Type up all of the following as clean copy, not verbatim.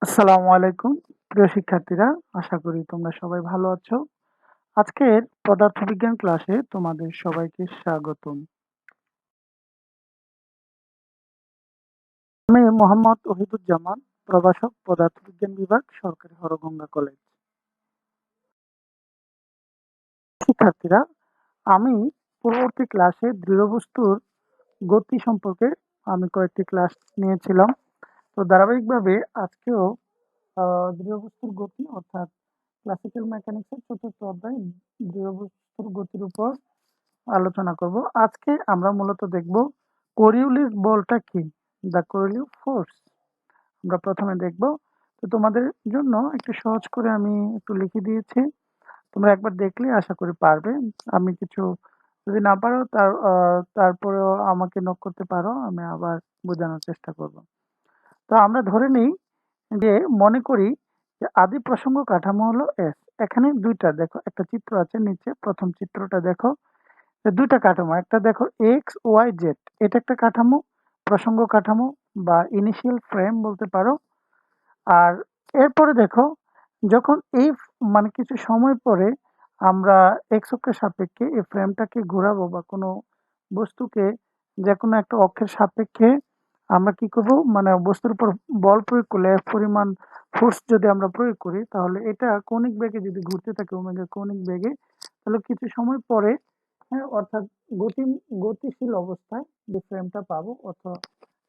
আসসালামু আলাইকুম প্রিয় শিক্ষার্থীরা, আশা করি তোমরা সবাই ভালো আছো। আজকের পদার্থবিজ্ঞান ক্লাসে তোমাদের সবাইকে স্বাগতম। আমি মোহাম্মদ ওহিদুজ্জামান, প্রভাষক, পদার্থবিজ্ঞান বিভাগ, সরকারি হরগঙ্গা কলেজ। শিক্ষার্থীরা, আমি পূর্ববর্তী ক্লাসে দৃঢ়বস্তুর গতি সম্পর্কে আমি কয়েকটি ক্লাস নিয়েছিলাম। তো ধারাবাহিকভাবে আজকেও দৃঢ়বস্তুর গতি অর্থাৎ ক্লাসিক্যাল মেকানিক্সের চতুর্থ অধ্যায় দৃঢ়বস্তুর গতির উপর আলোচনা করব। আজকে আমরা মূলত দেখব কোরিওলিস বলটা কি, দ্য কোরিওলিস ফোর্স আমরা প্রথমে দেখব। তো তোমাদের জন্য একটু সহজ করে আমি একটু লিখে দিয়েছি, তোমরা একবার দেখলে আশা করি পারবে। আমি কিছু যদি না পারো তারপরেও আমাকে নক করতে পারো, আমি আবার বোঝানোর চেষ্টা করব। তো আমরা ধরে নিই যে, মনে করি যে আদি প্রসঙ্গ কাঠামো হলো এস। এখানে দুইটা দেখো, একটা চিত্র আছে নিচে, প্রথম চিত্রটা দেখো। দুইটা কাঠামো, একটা দেখো এক্স ওয়াই জেড, এটা একটা কাঠামো, প্রসঙ্গ কাঠামো বা ইনিশিয়াল ফ্রেম বলতে পারো। আর এরপরে দেখো, যখন এই মানে কিছু সময় পরে আমরা এক্স অক্ষের সাপেক্ষে এই ফ্রেমটাকে ঘোরাবো বা কোনো বস্তুকে যে কোনো একটা অক্ষের সাপেক্ষে আমরা কি করব, মানে বস্তুর উপর বল প্রয়োগ করলে এক পরিমাণ ফোর্স যদি আমরা প্রয়োগ করি, তাহলে এটা কৌণিক বেগে যদি ঘুরতে থাকে ওমেগা কৌণিক বেগে, তাহলে কিছু সময় পরে, হ্যাঁ, অর্থাৎ গতি গতিশীল অবস্থায় যে ফ্রেমটা পাবো, অথবা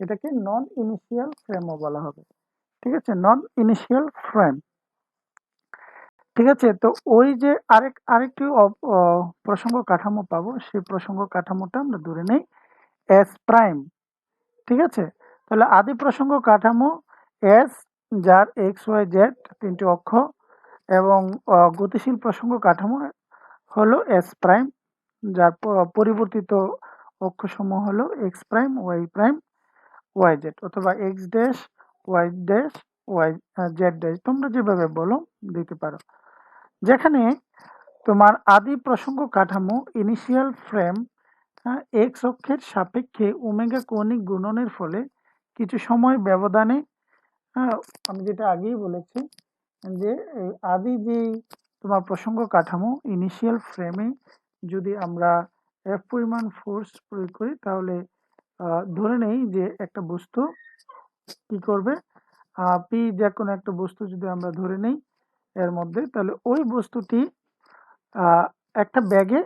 এটাকে নন ইনিশিয়াল ফ্রেমও বলা হবে। ঠিক আছে, নন ইনিশিয়াল ফ্রেম। ঠিক আছে, তো ওই যে আরেকটি প্রসঙ্গ কাঠামো পাবো, সেই প্রসঙ্গ কাঠামোটা আমরা ধরে নেই এস প্রাইম। ঠিক আছে, তাহলে আদি প্রসঙ্গ কাঠামো এস, যার এক্স ওয়াই জেড তিনটি অক্ষ, এবং গতিশীল প্রসঙ্গ কাঠামো হলো এস প্রাইম, যার পরিবর্তিত অক্ষসমূহ হলো এক্স প্রাইম ওয়াই জেড, অথবা x dash y z dash, তোমরা যেভাবে বলো দিতে পারো। যেখানে তোমার আদি প্রসঙ্গ কাঠামো ইনিশিয়াল ফ্রেম এক্স অক্ষের সাপেক্ষে ওমেগা কৌণিক গুণনের ফলে কিছু সময় ব্যবধানে, আমি যেটা আগেই বলেছি যে আদি যে তোমার প্রসঙ্গ কাঠামো ইনিশিয়াল ফ্রেমে যদি আমরা এফ পরিমাণ ফোর্স প্রয়োগ করি, তাহলে ধরে নেই যে একটা বস্তু কি করবে, পি যে কোনো একটা বস্তু যদি আমরা ধরে নেই এর মধ্যে, তাহলে ওই বস্তুটি একটা ব্যাগে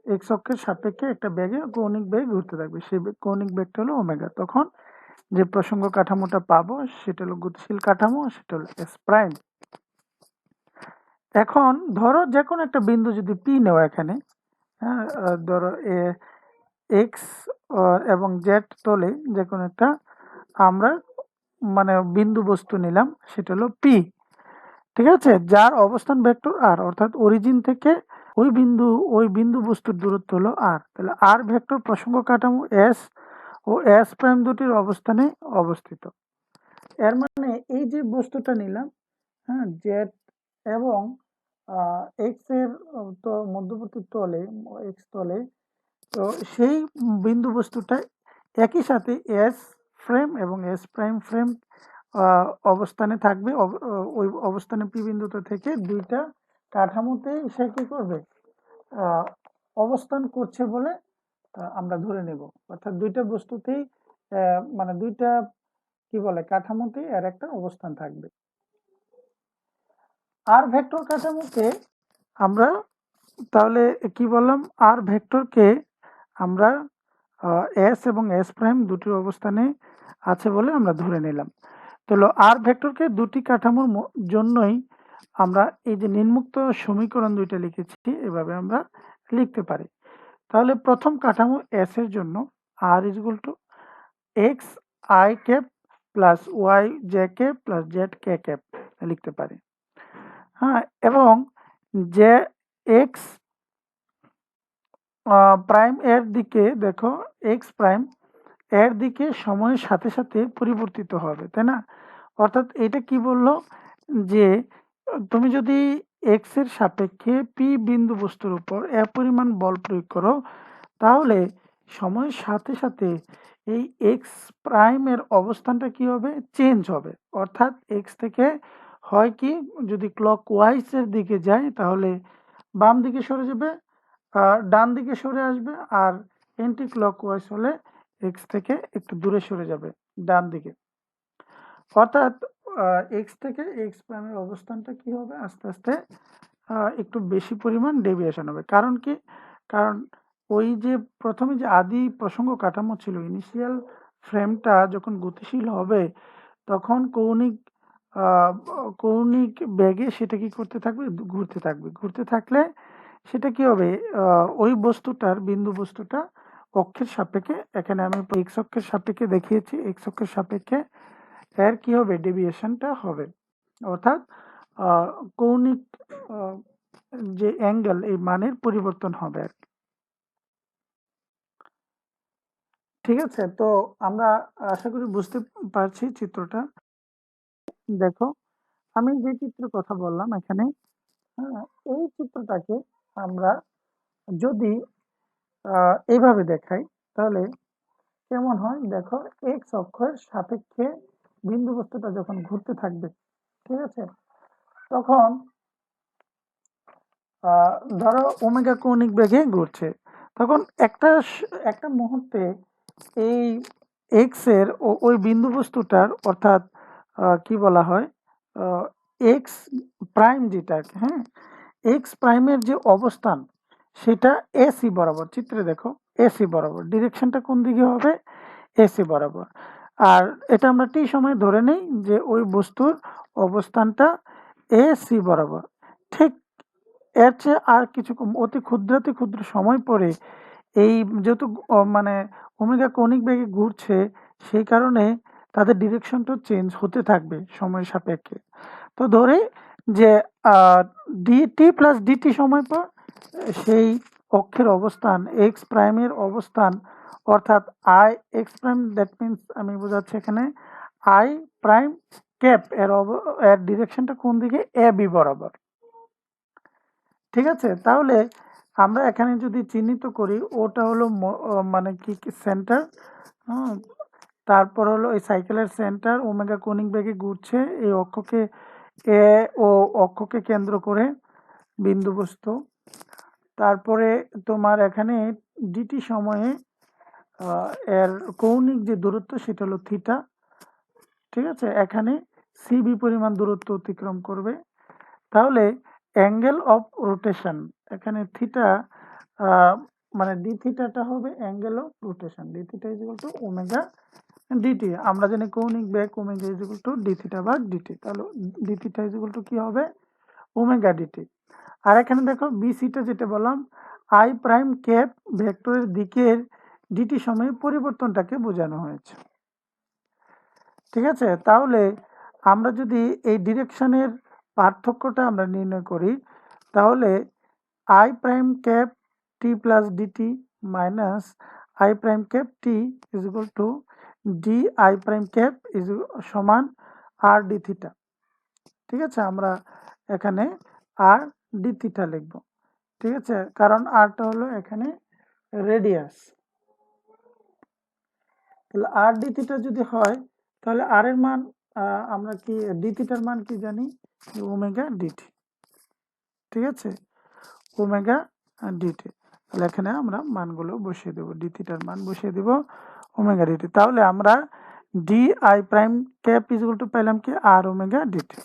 এক্স অক্ষের সাপেক্ষে একটা ব্যাগে কৌণিক বেগ ঘুরতে থাকবে, সেই কৌণিক বেগটা হলো ওমেগা। তখন যে প্রসঙ্গ কাঠামোটা পাবো সেটা হলো গতিশীল কাঠামো, সেটা হলো এস প্রাইম। এখন ধরো যে কোনো একটা বিন্দু যদি পি নেও এখানে, হ্যাঁ, ধরো এক্স এবং জেড তলে যে কোনো একটা আমরা মানে বিন্দু বস্তু নিলাম, সেটা হলো পি। ঠিক আছে, যার অবস্থান ভেক্টর আর, অর্থাৎ অরিজিন থেকে ওই বিন্দু বস্তুর দূরত্ব হলো আর। তাহলে আর ভেক্টর প্রসঙ্গ কাঠামো এস ও এস প্রাইম দুটির অবস্থানে অবস্থিত। এর মানে এই যে বস্তুটা নিলাম, হ্যাঁ, জেড এবং এক্স এর তো মধ্যবর্তী তলে, এক্স তলে, তো সেই বিন্দু বস্তুটা একই সাথে এস ফ্রেম এবং এস প্রাইম ফ্রেম অবস্থানে থাকবে। ওই অবস্থানে পি বিন্দুতে থেকে দুইটা কাঠামোতেই সে কি করবে, অবস্থান করছে বলে আমরা ধরে নেব। অর্থাৎ দুইটা বস্তুতেই মানে দুইটা কি বলে কাঠামোতেই এর একটা অবস্থান থাকবে। আর ভেক্টর কাঠামোকে আমরা তাহলে কি বললাম, আর ভেক্টরকে আমরা এস এবং এস প্রাইম দুটির অবস্থানে আছে বলে আমরা ধরে নিলাম। তাহলে আর ভেক্টরকে দুটি কাঠামোর জন্যই আমরা এই যে নিম্নোক্ত সমীকরণ দুইটা লিখেছি, এভাবে আমরা লিখতে পারি। তাহলে প্রথম কাঠামো এস এর জন্য R is equal to x I cap plus Y J cap plus Z K cap লিখতে পারি। হ্যাঁ, এবং যে এক্স প্রাইম এর দিকে দেখো, এক্স প্রাইম এর দিকে সময়ের সাথে সাথে পরিবর্তিত হবে, তাই না? অর্থাৎ এটা কি বললো যে তুমি যদি এক্স এর সাপেক্ষে পি বিন্দু বস্তুর উপর এ পরিমাণ বল প্রয়োগ করো, তাহলে সময়ের সাথে সাথে এই এক্স প্রাইমের অবস্থানটা কি হবে, চেঞ্জ হবে। অর্থাৎ এক্স থেকে হয় কি, যদি ক্লক ওয়াইজের দিকে যায় তাহলে বাম দিকে সরে যাবে, ডান দিকে সরে আসবে, আর এন্টি ক্লক ওয়াইজ হলে এক্স থেকে একটু দূরে সরে যাবে ডান দিকে। অর্থাৎ এক্স থেকে এক্স প্রাইমের অবস্থানটা কি হবে, আস্তে আস্তে একটু বেশি পরিমাণ ডেভিয়েশন হবে। কারণ কি, কারণ ওই যে প্রথমে যে আদি প্রসঙ্গ কাঠামো ছিল, ইনিশিয়াল ফ্রেমটা যখন গতিশীল হবে তখন কৌণিক বেগে সেটা কি করতে থাকবে, ঘুরতে থাকবে। ঘুরতে থাকলে সেটা কি হবে, ওই বস্তুটার বিন্দু বস্তুটা অক্ষের সাপেক্ষে, এখানে আমি এক্স অক্ষের সাপেক্ষে দেখিয়েছি, এক্স অক্ষের সাপেক্ষে এর কি হবে, ডেভিয়েশনটা হবে। অর্থাৎ কৌণিক যে অ্যাঙ্গেল, এই মানের পরিবর্তন হবে আর কি। ঠিক আছে, তো আমরা আশা করি বুঝতে পারছি চিত্রটা। দেখো, আমি যে চিত্রের কথা বললাম এখানে, এই চিত্রটাকে আমরা যদি এইভাবে দেখাই তাহলে কেমন হয় দেখো। এক্স অক্ষের সাপেক্ষে বিন্দু বস্তুটা যখন ঘুরতে থাকবে, ঠিক আছে, তখন ধরো ওমেগা কৌণিক বেগে ঘুরছে, তখন একটা মুহূর্তে এই এক্স এর ওই বিন্দু বস্তুটার, অর্থাৎ কি বলা হয়, এক্স প্রাইম যেটা, হ্যাঁ, এক্স প্রাইমের যে অবস্থান সেটা এসি বরাবর, চিত্রে দেখো এসি বরাবর, ডিরেকশনটা কোন দিকে হবে, এসি বরাবর। আর এটা আমরা টি সময় ধরে নেই যে ওই বস্তুর অবস্থানটা এসি বরাবর। ঠিক এর চেয়ে আর কিছু অতি ক্ষুদ্রাতি ক্ষুদ্র সময় পরে এই যেহেতু মানে ওমেগা কৌণিক বেগে ঘুরছে, সেই কারণে তাদের ডিরেকশনটা চেঞ্জ হতে থাকবে সময়ের সাপেক্ষে। তো ধরে যে ডিটি প্লাস ডিটি সময় পর সেই অক্ষের অবস্থান, এক্স প্রাইমের অবস্থান, অর্থাৎ I x prime, that means আমি বোঝাচ্ছি এখানে আই প্রাইম ক্যাপ এর ডিরেকশনটা কোন দিকে, এ বি বরাবর। ঠিক আছে, তাহলে আমরা এখানে যদি চিহ্নিত করি, ওটা হলো মানে কি সেন্টার, তারপর হলো এই সাইকেলের সেন্টার, ওমেগা কৌণিক বেগে ঘুরছে, এই অক্ষকে এ ও অক্ষকে কেন্দ্র করে বিন্দু বস্তু। তারপরে তোমার এখানে ডিটি সময়ে এর কৌণিক যে দূরত্ব সেটা হলো থিটা। ঠিক আছে, এখানে সিবি পরিমাণ দূরত্ব অতিক্রম করবে। তাহলে অ্যাঙ্গেল অফ রোটেশন, এখানে থিটা মানে ডি থিটাটা হবে angle of rotation, d theta is equal to omega dt. আমরা জানি কৌণিক বেগ omega is equal to d theta বা ডিটি, তাহলে d theta is equal to কি হবে, ওমেগা ডিটি। আর এখানে দেখো বিসিটা যেটা বললাম, আই প্রাইম ক্যাপ ভেক্টরের দিকের ডিটি সময়ে পরিবর্তনটাকে বোঝানো হয়েছে। ঠিক আছে, তাহলে আমরা যদি এই ডিরেকশনের পার্থক্যটা আমরা নির্ণয় করি, তাহলে I prime cap t plus dt minus I prime cap t is equal to d I prime cap is সমান আর ডি থিটা। ঠিক আছে, আমরা এখানে আর ডি থিটা লিখব। ঠিক আছে, কারণ আরটা হলো এখানে রেডিয়াস। তাহলে আর ডি থিটা যদি হয়, তাহলে আর এর মান আমরা কি ডি থিটার মান কি জানি, ওমেগা ডিটি। ঠিক আছে, ওমেগা ডিটি। তাহলে এখানে আমরা মানগুলো বসিয়ে দেবো, ডি থিটার মান বসিয়ে দেব ওমেগা ডিটি। তাহলে আমরা d I prime cap is equal to পেলাম কি আর ওমেগা ডিটি।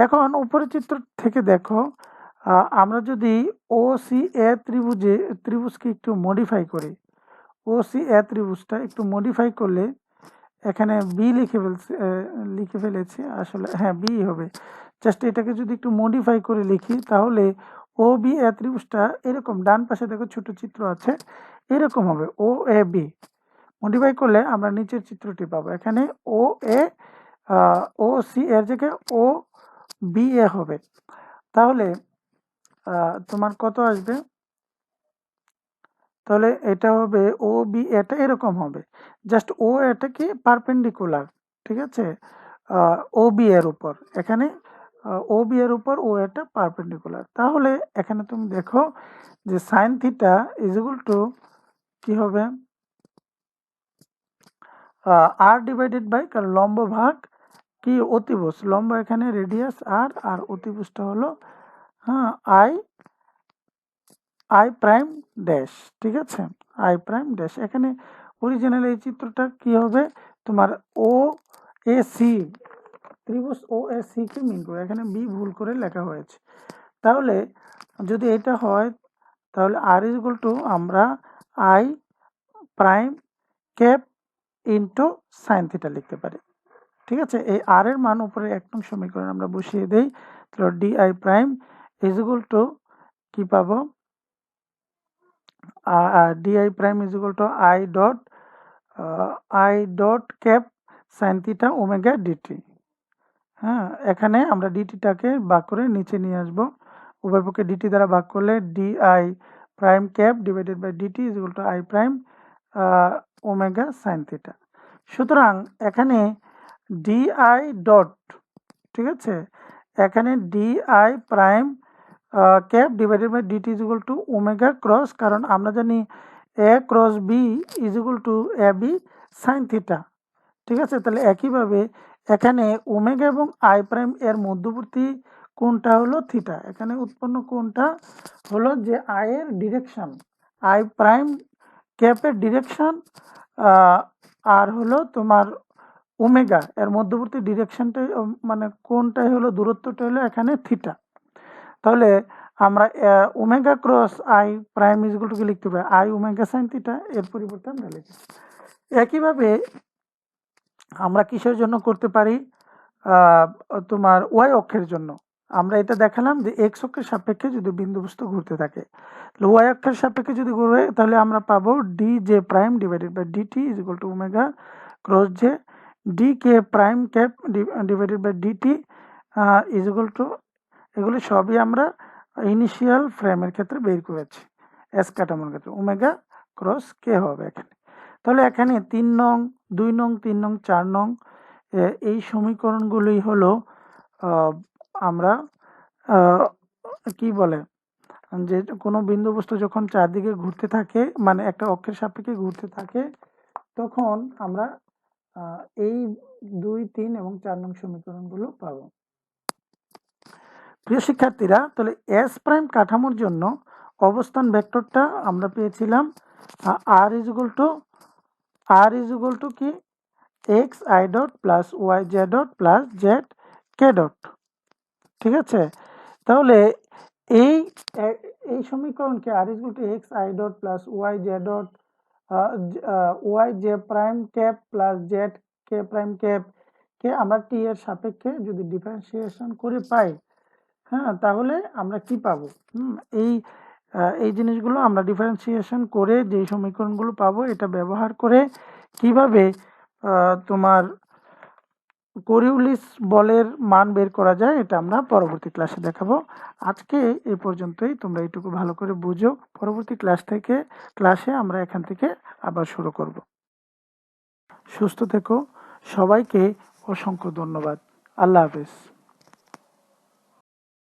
এখন উপরের চিত্র থেকে দেখো, আমরা যদি ও সি এ ত্রিভুজকে একটু মডিফাই করি, ও সি এ ত্রিভুজটা একটু মডিফাই করলে, এখানে বি লিখে ফেলেছি আসলে, হ্যাঁ বি হবে। জাস্ট এটাকে যদি একটু মডিফাই করে লিখি, তাহলে ও বি এ ত্রিভুজটা এরকম, ডান পাশে দেখো ছোট চিত্র আছে, এরকম হবে ও এ বি। মডিফাই করলে আমরা নিচের চিত্রটি পাবো, এখানে ও এ ও সি এর জায়গায় ও বি এ হবে। তাহলে তোমার কত আসবে, তাহলে এটা হবে ও বি, এটা এরকম হবে, জাস্ট ও এটা কি পারপেন্ডিকুলার। ঠিক আছে, ও বি এর উপর, এখানে ও বি এর উপর ও এটা পারপেন্ডিকুলার। তাহলে এখানে তুমি দেখো যে sine theta is equal to কি হবে আর ডিভাইডেড বাই, কারণ লম্ব ভাগ কি অতিভুজ, লম্ব এখানে রেডিয়াস আর অতিভুজটা হলো আই আই প্রাইম ড্যাশ। ঠিক আছে, আই প্রাইম ড্যাশ। এখানে অরিজিনাল এই চিত্রটা কি হবে, তোমার ও এ সি, ত্রিভুজ ও এ সি কে মিন করে, এখানে বি ভুল করে লেখা হয়েছে। তাহলে যদি এটা হয় তাহলে আর ইজ ইকুয়াল টু আমরা I prime cap into sine theta লিখতে পারি। ঠিক আছে, এই আর এর মান উপরে 1 নং সমীকরণ আমরা বসিয়ে দেই। তাহলে d I prime is equal to কি পাবো, d I prime is equal to I dot cap sine theta omega dt. হ্যাঁ, এখানে আমরা ডিটিটাকে ভাগ করে নিচে নিয়ে আসবো, উভয় পক্ষে ডিটি দ্বারা ভাগ করলে d I prime cap divided by dt is equal to i prime omega sine theta. সুতরাং এখানে ডি আই ডট, ঠিক আছে, এখানে d I prime cap divided by dt is equal to omega cross, কারণ আমরা জানি a cross b is equal to a b sine theta. ঠিক আছে, তাহলে একইভাবে এখানে ওমেগা এবং আই প্রাইম এর মধ্যবর্তী কোণটা হলো থিটা। এখানে উৎপন্ন কোণটা হলো যে আই এর ডিরেকশন, আই প্রাইম ক্যাপের ডিরেকশন আর হলো তোমার ওমেগা এর মধ্যবর্তী ডিরেকশনটাই, মানে কোণটাই হলো, দূরত্বটা হলো এখানে থিটা। তাহলে আমরা omega cross I prime is equal to কি লিখতে পারি, আই ওমেগা সাইন থিটা, এর পরিবর্তে আমরা লিখি। একইভাবে আমরা কিসের জন্য করতে পারি, তোমার ওয়াই অক্ষের জন্য। আমরা এটা দেখালাম যে এক্স অক্ষের সাপেক্ষে যদি বিন্দুবস্তু ঘুরতে থাকে, ওয়াই অক্ষের সাপেক্ষে যদি ঘুরে তাহলে আমরা পাবো d j prime divided by dt is equal to omega cross j d k prime cap divided by dt is equal to, এগুলি সবই আমরা ইনিশিয়াল ফ্রেমের ক্ষেত্রে বের করেছি, এস কাঠামোর ক্ষেত্রে ওমেগা ক্রস কে হবে এখানে। তাহলে এখানে 3 নং, 2 নং, 3 নং, 4 নং এই সমীকরণগুলোই হলো আমরা কি বলে যে কোনো বিন্দুবস্তু যখন চারদিকে ঘুরতে থাকে, মানে একটা অক্ষের সাপেক্ষে ঘুরতে থাকে, তখন আমরা এই 2, 3 এবং 4 নং সমীকরণগুলো পাবো। প্রিয় শিক্ষার্থীরা, তাহলে এস প্রাইম কাঠামোর জন্য অবস্থান ভেক্টরটা আমরা পেয়েছিলাম আর ইজ ইকুয়াল টু কি x i dot plus Y j dot plus Z k dot. ঠিক আছে, তাহলে এই সমীকরণকে r is equal to x i dot plus Y j dot y j prime cap plus Z k prime cap k আমরা t এর সাপেক্ষে যদি differentiation করে পাই, হ্যাঁ, তাহলে আমরা কি পাবো, এই জিনিসগুলো আমরা ডিফারেন্সিয়েশন করে যে সমীকরণগুলো পাবো, এটা ব্যবহার করে কিভাবে তোমার কোরিওলিস বলের মান বের করা যায়, এটা আমরা পরবর্তী ক্লাসে দেখাবো। আজকে এই পর্যন্তই, তোমরা এইটুকু ভালো করে বুঝো। পরবর্তী ক্লাসে আমরা এখান থেকে আবার শুরু করব। সুস্থ থেকো, সবাইকে অসংখ্য ধন্যবাদ। আল্লাহ হাফেজ।